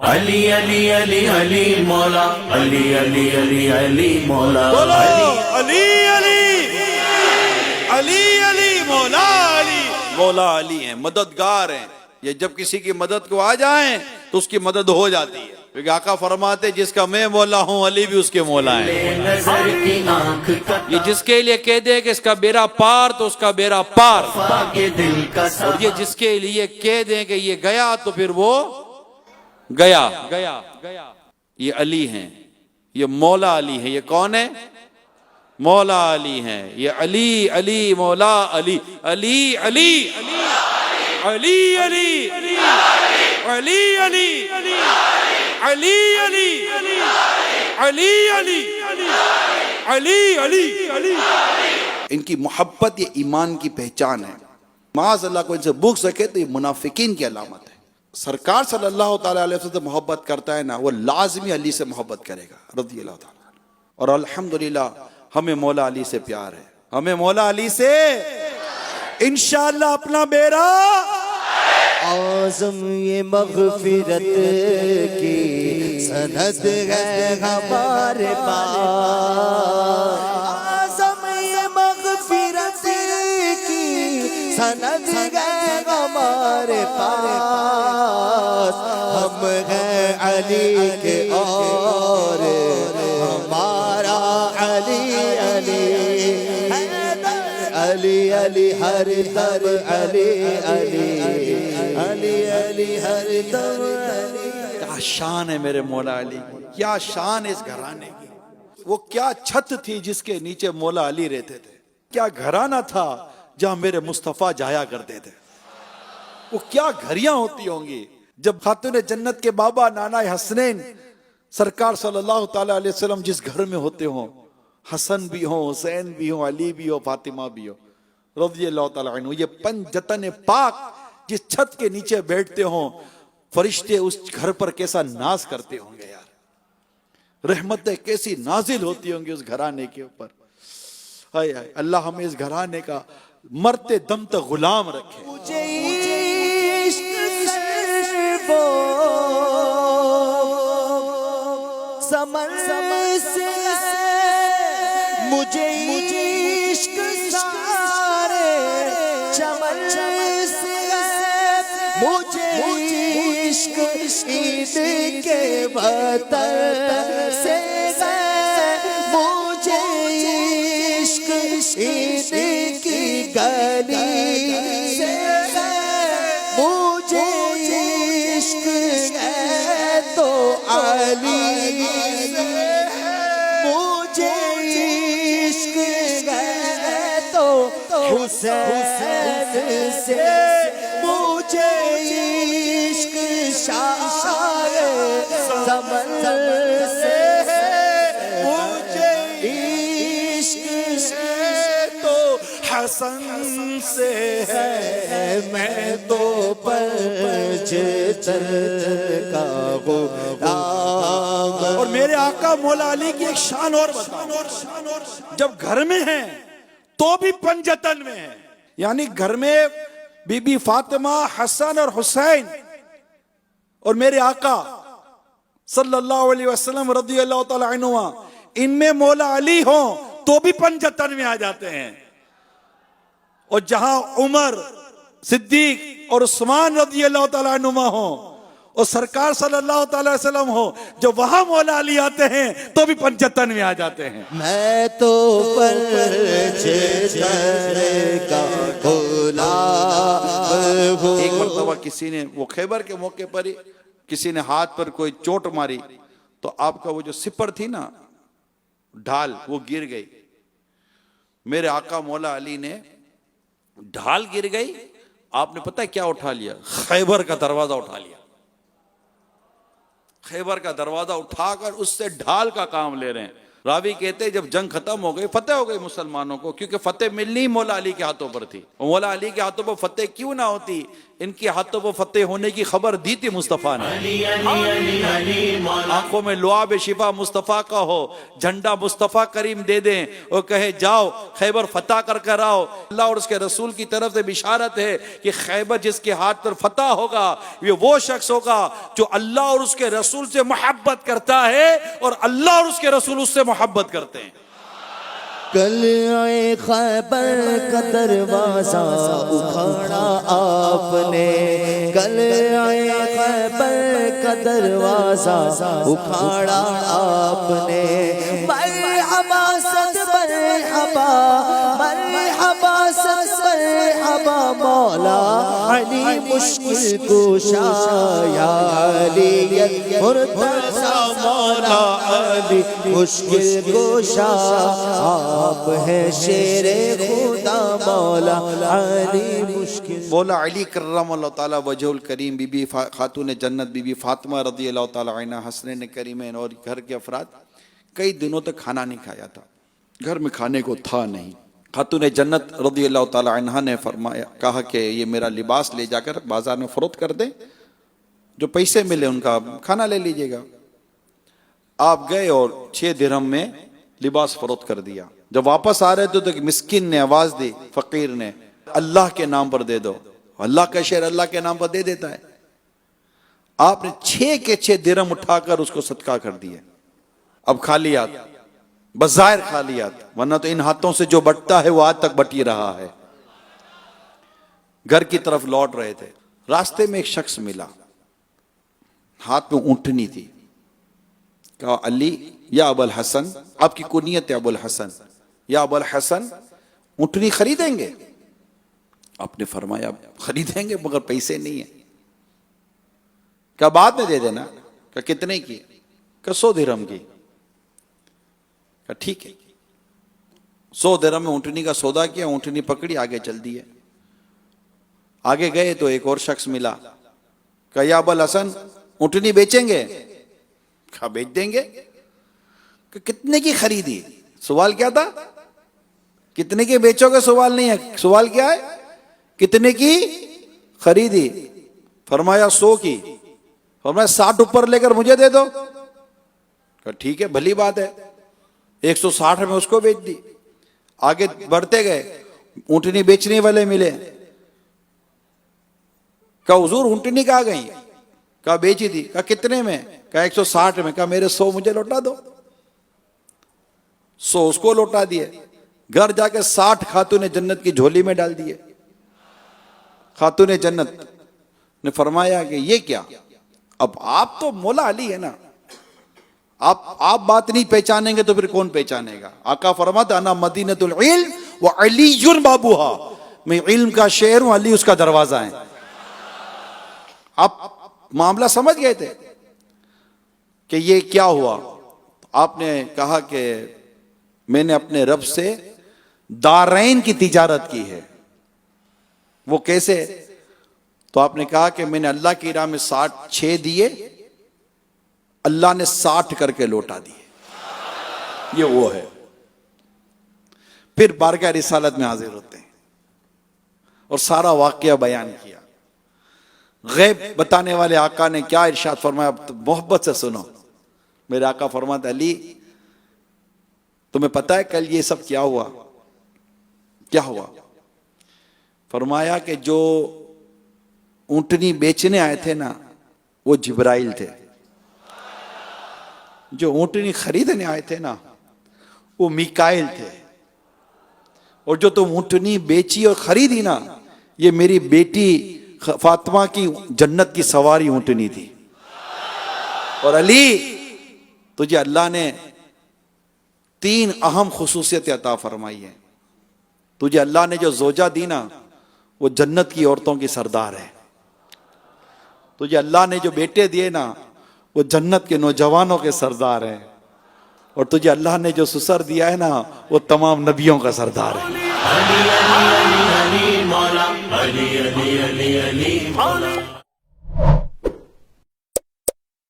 علی علی علی علی مولا، علی علی علی علی مولا، بولو علی علی علی علی علی مولا علی، مولا علی ہیں، مددگار ہیں. یہ جب کسی کی مدد کو آ جائیں تو اس کی مدد ہو جاتی ہے، کیونکہ آقا فرماتے جس کا میں مولا ہوں علی بھی اس کے مولا ہیں. نظر کی آنکھ کا یہ جس کے لیے کہہ دے کہ اس کا بیڑا پار تو اس کا بیڑا پار، کے دل کا اور یہ جس کے لیے کہہ دیں کہ یہ گیا تو پھر وہ گیا. یہ علی ہیں، یہ مولا علی ہیں. یہ کون ہے؟ مولا علی ہیں. یہ علی علی مولا علی، علی علی علی علی علی علی علی علی علی علی علی علی علی. ان کی محبت یہ ایمان کی پہچان ہے. معاذ اللہ کو ان سے بغض سکے تو یہ منافقین کی علامت ہے. سرکار صلی اللہ تعالیٰ علیہ وسلم سے محبت کرتا ہے نا، وہ لازمی علی سے محبت کرے گا رضی اللہ تعالیٰ. اور الحمدللہ ہمیں مولا علی سے پیار ہے، ہمیں مولا علی سے انشاءاللہ اپنا بیڑا اعظم یہ مغفرت کی سند ہے ہمارے پاس. اعظم یہ مغفرت کی سند ہے ہمارے پاس. ہم ہیں علی کے اور ہمارا علی علی علی علی ہر دم علی علی علی علی ہر دم علی. کیا شان ہے میرے مولا علی کی، کیا شان ہے اس گھرانے کی. وہ کیا چھت تھی جس کے نیچے مولا علی رہتے تھے، کیا گھرانہ تھا جہاں میرے مصطفیٰ جایا کرتے تھے. وہ کیا گھریاں ہوتی ہوں گی جب خاتون جنت کے بابا نانا حسنین سرکار صلی اللہ تعالیٰ علیہ وسلم جس گھر میں ہوتے ہوں، حسن بھی ہوں، حسین بھی ہوں، علی بھی ہو، فاطمہ بھی ہو رضی اللہ تعالیٰ عنہ. یہ پنجتن پاک جس چھت کے نیچے بیٹھتے ہوں، فرشتے اس گھر پر کیسا ناز کرتے ہوں گے یار. رحمتیں کیسی نازل ہوتی ہوں گی اس گھرانے کے اوپر. ہائے ہائے، اللہ ہمیں اس گھرانے کا مرتے دم تک غلام رکھے. مجھے عشق سے وہ سمر سے مجھے عشق سارے چمن سے مجھے عشق عید کے وطن سے مجھے عشق عید کی گلی سے مجھے عشق ہے تو علی مجھے عشق ہے تو حسین سے مجھے عشق شاہ زمن سے مجھے عشق ہے تو حسن سے ہے، میں تو پنجتن کا غلام. اور میرے آقا مولا علی کی ایک شان اور بتا، جب گھر میں ہیں تو بھی پنجتن میں ہیں. یعنی گھر میں بی بی فاطمہ، حسن اور حسین اور میرے آقا صلی اللہ علیہ وسلم رضی اللہ تعالیٰ عنہ، ان میں مولا علی ہوں تو بھی پنجتن میں آ جاتے ہیں. اور جہاں عمر، صدیق اور عثمان رضی اللہ تعالیٰ عنہما ہوں اور سرکار صلی اللہ تعالیٰ علیہ وسلم ہو، جو وہاں مولا علی آتے ہیں تو بھی پنجتن میں آ جاتے ہیں. میں تو پنجتن کا غلام ہوں. ایک مرتبہ کسی نے، وہ خیبر کے موقع پر ہی کسی نے ہاتھ پر کوئی چوٹ ماری تو آپ کا وہ جو سپر تھی نا، ڈھال، وہ گر گئی. میرے آقا مولا علی نے ڈھال گر گئی، آپ نے پتہ کیا اٹھا لیا؟ خیبر کا دروازہ اٹھا لیا. خیبر کا دروازہ اٹھا کر اس سے ڈھال کا کام لے رہے ہیں. راوی کہتے ہیں جب جنگ ختم ہو گئی، فتح ہو گئی مسلمانوں کو، کیونکہ فتح ملنی مولا علی کے ہاتھوں پر تھی. مولا علی کے ہاتھوں پر فتح کیوں نہ ہوتی ان کے ہاتھوں کو فتح ہونے کی خبر دی تھی مصطفیٰ نے. علی علی علی علی مولا آنکھوں میں لعاب شفا مصطفیٰ کا ہو, جھنڈا مصطفیٰ کریم دے دیں اور کہے جاؤ خیبر فتح کر کر آؤ. اللہ اور اس کے رسول کی طرف سے بشارت ہے کہ خیبر جس کے ہاتھ پر فتح ہوگا یہ وہ شخص ہوگا جو اللہ اور اس کے رسول سے محبت کرتا ہے اور اللہ اور اس کے رسول اس سے محبت کرتے ہیں. قلعہ خیبر کا دروازہ اکھاڑا آپ نے, قلعہ خیبر کا دروازہ اکھاڑا آپ نے. مرحبا صد مرحبا مرحبا صد مرحبا مولا علی مشکل کشا یا علی مرتضی مولا علی مشکل کشا آپ ہے شیر خدا مولا علی مشکل. مولا علی کرم اللہ تعالیٰ وجہ الکریم بی بی خاتون جنت بی بی فاطمہ رضی اللہ تعالیٰ عنہ حسنین کریمین اور گھر کے افراد کئی دنوں تک کھانا نہیں کھایا تھا, گھر میں کھانے کو تھا نہیں. خاتون جنت رضی اللہ تعالیٰ عنہ نے فرمایا کہا کہ یہ میرا لباس لے جا کر بازار میں فروخت کر دیں, جو پیسے ملے ان کا کھانا لے لیجئے گا. آپ گئے اور 6 درہم میں لباس فروخت کر دیا. جب واپس آ رہے تھے تو ایک مسکین نے آواز دی, فقیر نے, اللہ کے نام پر دے دو. اللہ کا شعر اللہ کے نام پر دے دیتا ہے. آپ نے 6 کے 6 درہم اٹھا کر اس کو صدقہ کر دیے. اب خالیات, بظاہر خالیات, ورنہ تو ان ہاتھوں سے جو بٹتا ہے وہ آج تک بٹ ہی رہا ہے. گھر کی طرف لوٹ رہے تھے, راستے میں ایک شخص ملا, ہاتھ میں اونٹنی تھی. کہا علی یا ابو الحسن, آپ کی کنیت ہے ابو الحسن, یا ابو الحسن اونٹنی خریدیں گے؟ آپ نے فرمایا خریدیں گے مگر پیسے نہیں ہیں. کہا بعد میں دے دینا. کہا کتنے کی؟ کہا 100 درہم کی. کہا ٹھیک ہے. 100 درہم میں اونٹنی کا سودا کیا, اونٹنی پکڑی, آگے چل دی ہے. آگے گئے تو ایک اور شخص ملا. کہا یا ابو الحسن اونٹنی بیچیں گے؟ کہا بیچ دیں گے. کہ کتنے کی خریدی؟ سوال کیا تھا؟ کتنے کی بیچو گے سوال نہیں ہے, سوال کیا ہے کتنے کی خریدی؟ فرمایا 100 کی. فرمایا 60 اوپر لے کر مجھے دے دو. کہا ٹھیک ہے بھلی بات ہے. 160 میں اس کو بیچ دی. آگے بڑھتے گئے, اونٹنی بیچنے والے ملے. کہا حضور اونٹنی کہاں گئی؟ کہا بیچی تھی. کہا کتنے میں؟ کہا 160 میں. کہا میرے 100 مجھے لوٹا دو. 100 اس کو لوٹا دیے. گھر جا کے 60 خاتون جنت کی جھولی میں ڈال دیے. خاتون جنت نے فرمایا کہ یہ کیا؟ اب آپ تو مولا علی ہے نا, آپ بات نہیں پہچانیں گے تو پھر کون پہچانے گا؟ آقا فرماتا انا مدینۃ العلم وعلی بابوہا, میں علم کا شہر ہوں, علی اس کا دروازہ ہے. آپ معاملہ سمجھ گئے تھے کہ یہ کیا ہوا. آپ نے کہا کہ میں نے اپنے رب سے دارین کی تجارت کی ہے. وہ کیسے؟ تو آپ نے کہا کہ میں نے اللہ کی راہ میں 6 دیے, اللہ نے 60 کر کے لوٹا دیے. یہ وہ ہے. پھر بارگاہ رسالت میں حاضر ہوتے ہیں اور سارا واقعہ بیان کیا. غیب بتانے والے آقا نے کیا ارشاد فرمایا, محبت سے سنو. میرے آقا فرماتے علی تمہیں پتہ ہے کل یہ سب کیا ہوا؟ کیا ہوا؟ فرمایا کہ جو اونٹنی بیچنے آئے تھے نا وہ جبرائیل تھے, جو اونٹنی خریدنے آئے تھے نا وہ میکائیل تھے, اور جو تم اونٹنی بیچی اور خریدی نا یہ میری بیٹی فاطمہ کی جنت کی سواری اونٹنی تھی. اور علی تجھے اللہ نے 3 اہم خصوصیت عطا فرمائی ہے. تجھے اللہ نے جو زوجہ دی نا وہ جنت کی عورتوں کی سردار ہے. تجھے اللہ نے جو بیٹے دیے نا وہ جنت کے نوجوانوں کے سردار ہیں. اور تجھے اللہ نے جو سسر دیا ہے نا وہ تمام نبیوں کا سردار ہے. علی علی علی علی مولا علی علی علی علی مولا.